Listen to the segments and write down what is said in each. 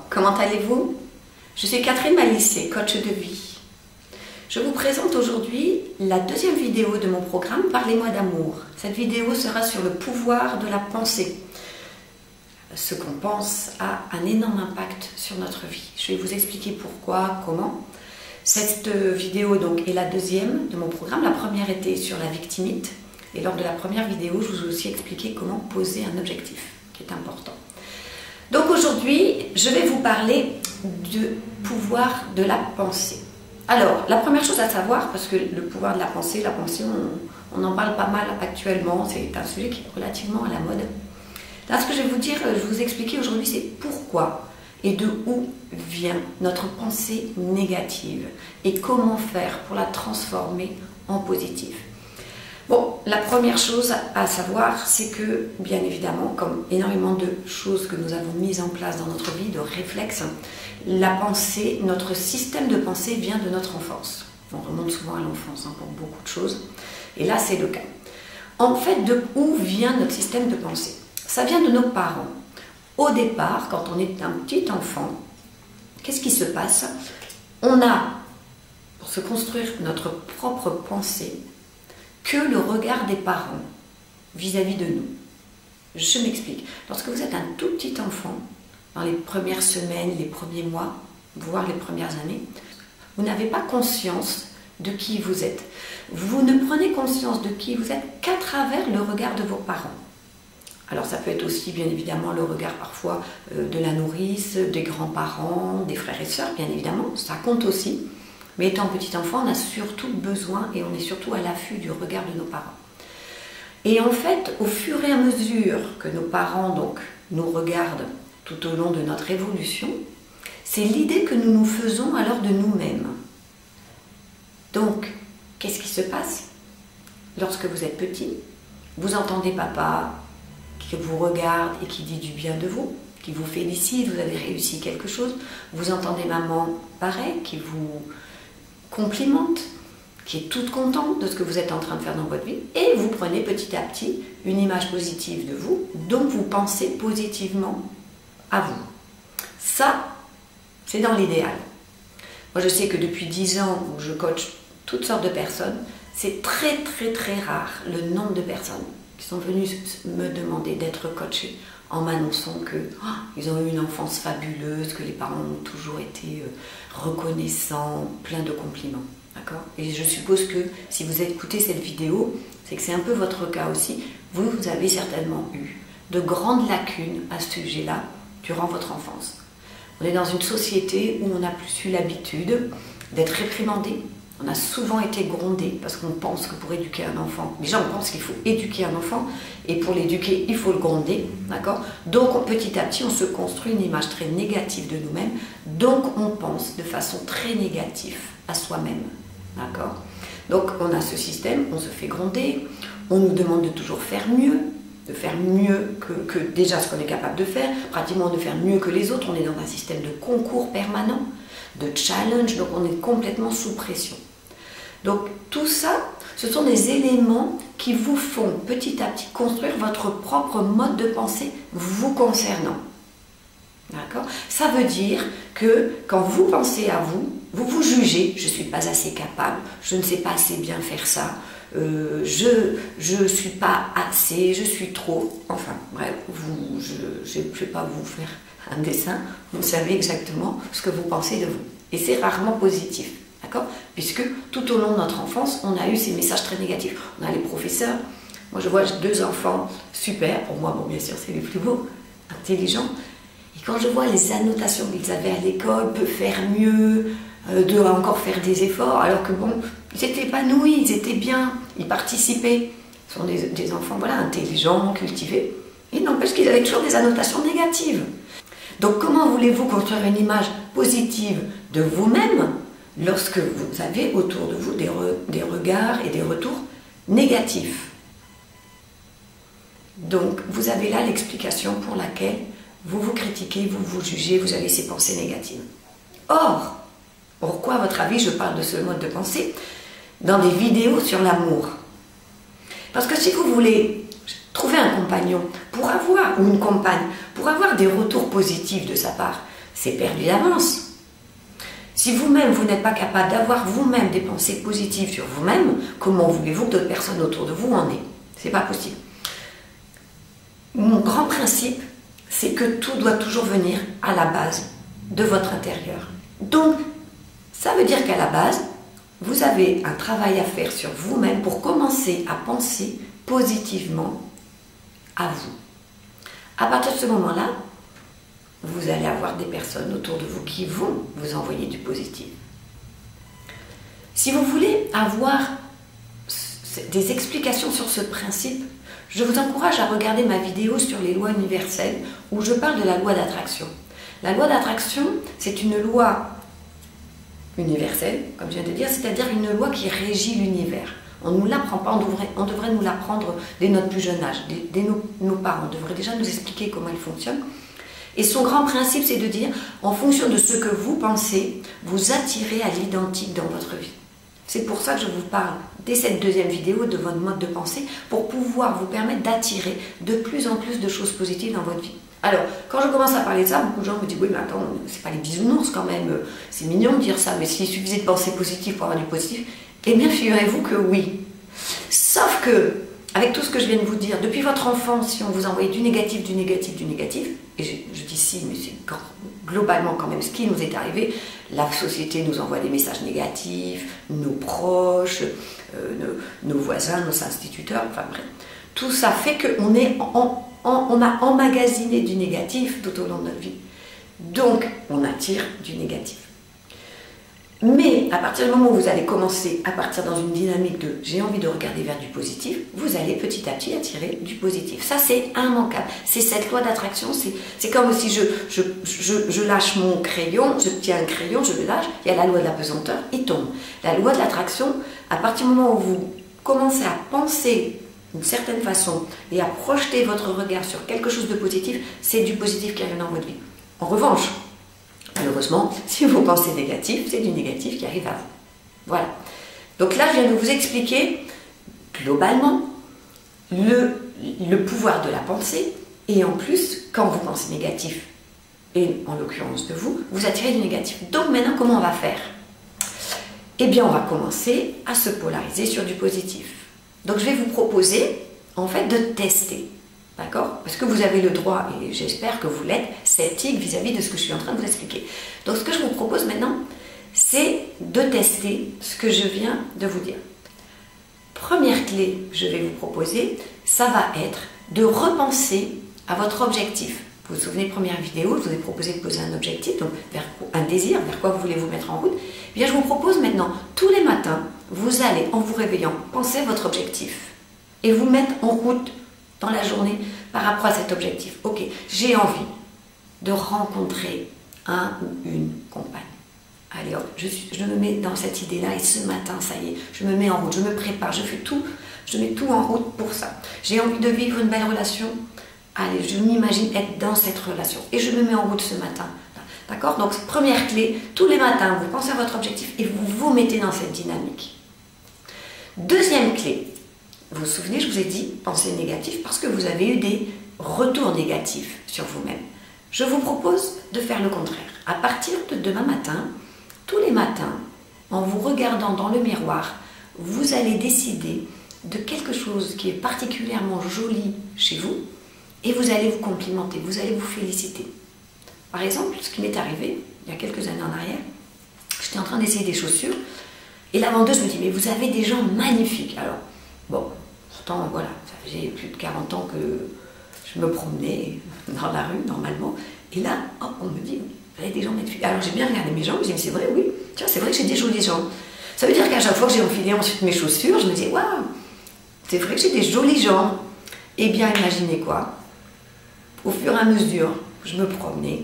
Comment allez-vous? Je suis Catherine Malissé, coach de vie. Je vous présente aujourd'hui la deuxième vidéo de mon programme Parlez-moi d'amour. Cette vidéo sera sur le pouvoir de la pensée. Ce qu'on pense a un énorme impact sur notre vie. Je vais vous expliquer pourquoi, comment. Cette vidéo donc est la deuxième de mon programme. La première était sur la victimite. Et lors de la première vidéo, je vous ai aussi expliqué comment poser un objectif, qui est important. Donc aujourd'hui, je vais vous parler du pouvoir de la pensée. Alors, la première chose à savoir, parce que le pouvoir de la pensée, on en parle pas mal actuellement, c'est un sujet qui est relativement à la mode. Là, ce que je vais vous dire, je vais vous expliquer aujourd'hui, c'est pourquoi et de où vient notre pensée négative et comment faire pour la transformer en positive. Bon, la première chose à savoir, c'est que, bien évidemment, comme énormément de choses que nous avons mises en place dans notre vie, de réflexes, la pensée, notre système de pensée vient de notre enfance. On remonte souvent à l'enfance pour beaucoup de choses, et là c'est le cas. En fait, de où vient notre système de pensée? Ça vient de nos parents. Au départ, quand on est un petit enfant, qu'est-ce qui se passe? On a, pour se construire notre propre pensée, que le regard des parents vis-à-vis de nous. Je m'explique. Lorsque vous êtes un tout petit enfant, dans les premières semaines, les premiers mois, voire les premières années, vous n'avez pas conscience de qui vous êtes. Vous ne prenez conscience de qui vous êtes qu'à travers le regard de vos parents. Alors ça peut être aussi bien évidemment le regard parfois de la nourrice, des grands-parents, des frères et sœurs, bien évidemment, ça compte aussi. Mais étant petit enfant, on a surtout besoin et on est surtout à l'affût du regard de nos parents. Et en fait, au fur et à mesure que nos parents donc, nous regardent tout au long de notre évolution, c'est l'idée que nous nous faisons alors de nous-mêmes. Donc, qu'est-ce qui se passe? Lorsque vous êtes petit, vous entendez papa qui vous regarde et qui dit du bien de vous, qui vous félicite, vous avez réussi quelque chose. Vous entendez maman, pareil, qui vous complimente, qui est toute contente de ce que vous êtes en train de faire dans votre vie, et vous prenez petit à petit une image positive de vous, donc vous pensez positivement à vous. Ça, c'est dans l'idéal. Moi, je sais que depuis 10 ans où je coach toutes sortes de personnes, c'est très rare le nombre de personnes qui sont venues me demander d'être coachées en m'annonçant qu'ils ont eu une enfance fabuleuse, que les parents ont toujours été reconnaissants, plein de compliments. D'accord? Et je suppose que si vous écoutez cette vidéo, c'est que c'est un peu votre cas aussi. Vous avez certainement eu de grandes lacunes à ce sujet-là durant votre enfance. On est dans une société où on n'a plus eu l'habitude d'être réprimandé. On a souvent été grondé parce qu'on pense que pour éduquer un enfant, déjà on pense qu'il faut éduquer un enfant et pour l'éduquer il faut le gronder, d'accord? Donc petit à petit on se construit une image très négative de nous-mêmes, donc on pense de façon très négative à soi-même, d'accord? Donc on a ce système, on se fait gronder, on nous demande de toujours faire mieux, de faire mieux que déjà ce qu'on est capable de faire, pratiquement de faire mieux que les autres. On est dans un système de concours permanent, de challenge, donc on est complètement sous pression. Donc tout ça, ce sont des éléments qui vous font petit à petit construire votre propre mode de pensée vous concernant. D'accord? Ça veut dire que quand vous pensez à vous, vous vous jugez, je ne suis pas assez capable, je ne sais pas assez bien faire ça, je ne suis pas assez, je suis trop, enfin bref, je ne vais pas vous faire un dessin, vous savez exactement ce que vous pensez de vous. Et c'est rarement positif. D'accord? Puisque tout au long de notre enfance, on a eu ces messages très négatifs. On a les professeurs. Moi, je vois 2 enfants super. Pour moi, bon, bien sûr, c'est les plus beaux, intelligents. Et quand je vois les annotations qu'ils avaient à l'école, peut faire mieux, doit encore faire des efforts, alors que bon, ils étaient épanouis, ils étaient bien, ils participaient. Ce sont des enfants, voilà, intelligents, cultivés. Et n'empêche qu'ils avaient toujours des annotations négatives. Donc, comment voulez-vous construire une image positive de vous-même lorsque vous avez autour de vous des regards et des retours négatifs? Donc, vous avez là l'explication pour laquelle vous vous critiquez, vous vous jugez, vous avez ces pensées négatives. Or, pourquoi, à votre avis, je parle de ce mode de pensée dans des vidéos sur l'amour? Parce que si vous voulez trouver un compagnon pour avoir, ou une compagne, pour avoir des retours positifs de sa part, c'est perdu d'avance. Si vous-même, vous n'êtes pas capable d'avoir vous-même des pensées positives sur vous-même, comment voulez-vous que d'autres personnes autour de vous en aient? C'est pas possible. Mon grand principe, c'est que tout doit toujours venir à la base de votre intérieur. Donc, ça veut dire qu'à la base, vous avez un travail à faire sur vous-même pour commencer à penser positivement à vous. À partir de ce moment-là, vous allez avoir des personnes autour de vous qui vont vous envoyer du positif. Si vous voulez avoir des explications sur ce principe, je vous encourage à regarder ma vidéo sur les lois universelles où je parle de la loi d'attraction. La loi d'attraction, c'est une loi universelle, comme je viens de dire, c'est-à-dire une loi qui régit l'univers. On ne nous l'apprend pas, on devrait nous l'apprendre dès notre plus jeune âge, dès nos parents devraient déjà nous expliquer comment il fonctionne. Et son grand principe, c'est de dire, en fonction de ce que vous pensez, vous attirez à l'identique dans votre vie. C'est pour ça que je vous parle, dès cette deuxième vidéo, de votre mode de pensée, pour pouvoir vous permettre d'attirer de plus en plus de choses positives dans votre vie. Alors, quand je commence à parler de ça, beaucoup de gens me disent, oui, mais attends, c'est pas les bisounours quand même, c'est mignon de dire ça, mais s'il suffisait de penser positif pour avoir du positif, eh bien, figurez-vous que oui. Sauf que, avec tout ce que je viens de vous dire, depuis votre enfance, si on vous envoyait du négatif, du négatif, du négatif, et je dis si, mais c'est globalement quand même ce qui nous est arrivé, la société nous envoie des messages négatifs, nos proches, nos voisins, nos instituteurs, enfin bref. Tout ça fait qu'on on a emmagasiné du négatif tout au long de notre vie. Donc, on attire du négatif. Mais à partir du moment où vous allez commencer à partir dans une dynamique de j'ai envie de regarder vers du positif, vous allez petit à petit attirer du positif. Ça, c'est immanquable. C'est cette loi d'attraction. C'est comme si je lâche mon crayon, je tiens un crayon, je le lâche, il y a la loi de la pesanteur, il tombe. La loi de l'attraction, à partir du moment où vous commencez à penser d'une certaine façon et à projeter votre regard sur quelque chose de positif, c'est du positif qui arrive dans votre vie. En revanche, malheureusement, si vous pensez négatif, c'est du négatif qui arrive à vous. Voilà. Donc là, je viens de vous expliquer globalement le pouvoir de la pensée. Et en plus, quand vous pensez négatif, et en l'occurrence de vous, vous attirez du négatif. Donc maintenant, comment on va faire? Eh bien, on va commencer à se polariser sur du positif. Donc je vais vous proposer, en fait, de tester. D'accord? Parce que vous avez le droit, et j'espère que vous l'êtes, sceptique vis-à-vis de ce que je suis en train de vous expliquer. Donc ce que je vous propose maintenant, c'est de tester ce que je viens de vous dire. Première clé que je vais vous proposer, ça va être de repenser à votre objectif. Vous vous souvenez, première vidéo, je vous ai proposé de poser un objectif, donc vers un désir, vers quoi vous voulez vous mettre en route. Eh bien, je vous propose maintenant, tous les matins, vous allez, en vous réveillant, penser à votre objectif et vous mettre en route dans la journée par rapport à cet objectif. Ok, j'ai envie de rencontrer un ou une compagne. Allez hop, je me mets dans cette idée-là et ce matin, ça y est, je me mets en route, je me prépare, je mets tout en route pour ça. J'ai envie de vivre une belle relation. Allez, je m'imagine être dans cette relation et je me mets en route ce matin. D'accord? Donc, première clé, tous les matins, vous pensez à votre objectif et vous vous mettez dans cette dynamique. Deuxième clé, vous vous souvenez, je vous ai dit, pensez négatif parce que vous avez eu des retours négatifs sur vous-même. Je vous propose de faire le contraire. À partir de demain matin, tous les matins, en vous regardant dans le miroir, vous allez décider de quelque chose qui est particulièrement joli chez vous et vous allez vous complimenter, vous allez vous féliciter. Par exemple, ce qui m'est arrivé il y a quelques années en arrière, j'étais en train d'essayer des chaussures et la vendeuse me dit « mais vous avez des jambes magnifiques ». Alors, bon, pourtant, voilà, ça faisait plus de 40 ans que je me promenais dans la rue, normalement. Et là, hop, on me dit « vous avez des jambes magnifiques ». Alors, j'ai bien regardé mes jambes, je me dis « c'est vrai, oui, tiens, c'est vrai que j'ai des jolies jambes ». Ça veut dire qu'à chaque fois que j'ai enfilé ensuite mes chaussures, je me dis « waouh, c'est vrai que j'ai des jolies jambes ». Eh bien, imaginez quoi? Au fur et à mesure, je me promenais,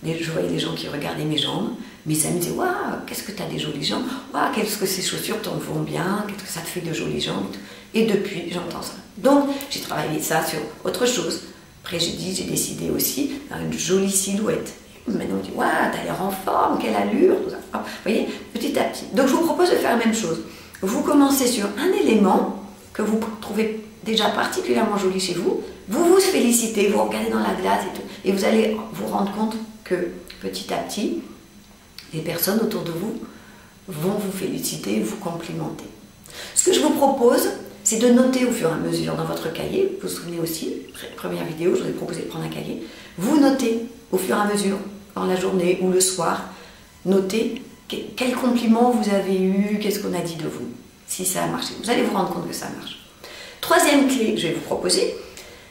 je voyais les gens qui regardaient mes jambes, mes amis disaient « waouh, qu'est-ce que tu as des jolies jambes, waouh, qu'est-ce que ces chaussures t'en vont bien, qu'est-ce que ça te fait de jolies jambes ». Et depuis, j'entends ça. Donc, j'ai travaillé ça sur autre chose. Après, j'ai décidé aussi d'avoir une jolie silhouette. Maintenant, on dit « waouh, t'as l'air en forme, quelle allure ». Vous voyez, petit à petit. Donc, je vous propose de faire la même chose. Vous commencez sur un élément que vous trouvez déjà particulièrement joli chez vous, vous vous félicitez, vous regardez dans la glace et tout, et vous allez vous rendre compte que petit à petit, les personnes autour de vous vont vous féliciter, vous complimenter. Ce que je vous propose, c'est de noter au fur et à mesure dans votre cahier. Vous vous souvenez aussi, première vidéo, je vous ai proposé de prendre un cahier. Vous notez au fur et à mesure, dans la journée ou le soir, notez quel compliment vous avez eu, qu'est-ce qu'on a dit de vous, si ça a marché. Vous allez vous rendre compte que ça marche. Troisième clé que je vais vous proposer,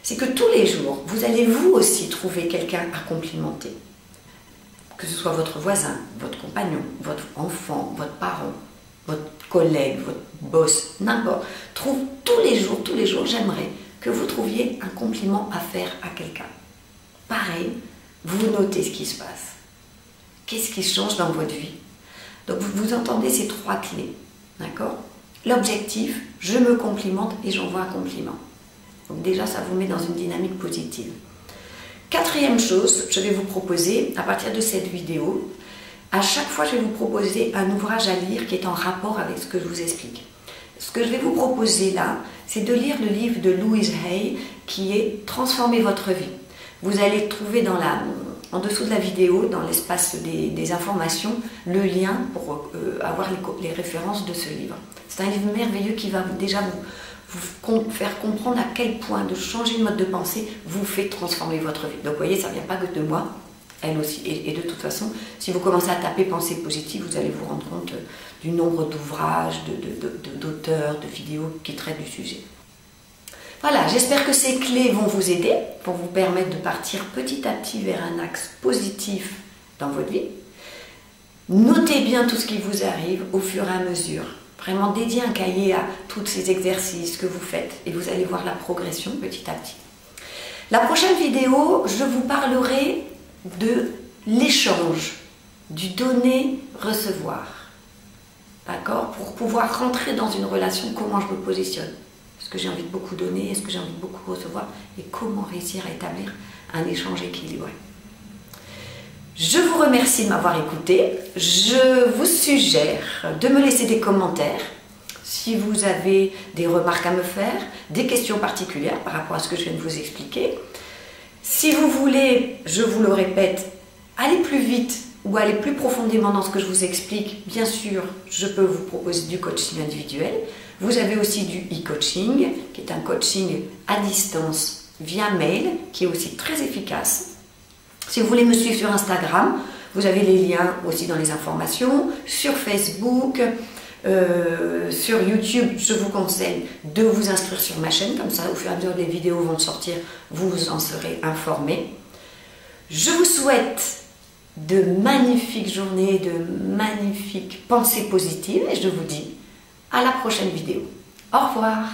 c'est que tous les jours, vous allez vous aussi trouver quelqu'un à complimenter. Que ce soit votre voisin, votre compagnon, votre enfant, votre parent, votre collègue, votre boss, n'importe. Tous les jours, j'aimerais que vous trouviez un compliment à faire à quelqu'un. Pareil, vous notez ce qui se passe. Qu'est-ce qui change dans votre vie? Donc vous entendez ces trois clés, d'accord? L'objectif, je me complimente et j'envoie un compliment. Donc déjà, ça vous met dans une dynamique positive. Quatrième chose, je vais vous proposer, à partir de cette vidéo, à chaque fois, je vais vous proposer un ouvrage à lire qui est en rapport avec ce que je vous explique. Ce que je vais vous proposer là, c'est de lire le livre de Louise Hay qui est « Transformer votre vie ». Vous allez trouver en dessous de la vidéo, dans l'espace des informations, le lien pour avoir les références de ce livre. C'est un livre merveilleux qui va déjà vous faire comprendre à quel point de changer de mode de pensée vous fait transformer votre vie. Donc vous voyez, ça ne vient pas que de moi, elle aussi. Et de toute façon, si vous commencez à taper pensée positive, vous allez vous rendre compte du nombre d'ouvrages, d'auteurs, de vidéos qui traitent du sujet. Voilà, j'espère que ces clés vont vous aider, pour vous permettre de partir petit à petit vers un axe positif dans votre vie. Notez bien tout ce qui vous arrive au fur et à mesure. Vraiment dédiez un cahier à tous ces exercices que vous faites et vous allez voir la progression petit à petit. La prochaine vidéo, je vous parlerai de l'échange, du donner-recevoir. D'accord? Pour pouvoir rentrer dans une relation, comment je me positionne. Est-ce que j'ai envie de beaucoup donner? Est-ce que j'ai envie de beaucoup recevoir? Et comment réussir à établir un échange équilibré? Je vous remercie de m'avoir écouté. Je vous suggère de me laisser des commentaires si vous avez des remarques à me faire, des questions particulières par rapport à ce que je viens de vous expliquer. Si vous voulez, je vous le répète, aller plus vite ou aller plus profondément dans ce que je vous explique, bien sûr, je peux vous proposer du coaching individuel. Vous avez aussi du e-coaching, qui est un coaching à distance via mail, qui est aussi très efficace. Si vous voulez me suivre sur Instagram, vous avez les liens aussi dans les informations, sur Facebook, sur YouTube, je vous conseille de vous inscrire sur ma chaîne, comme ça au fur et à mesure des vidéos vont sortir, vous en serez informés. Je vous souhaite de magnifiques journées, de magnifiques pensées positives et je vous dis à la prochaine vidéo. Au revoir.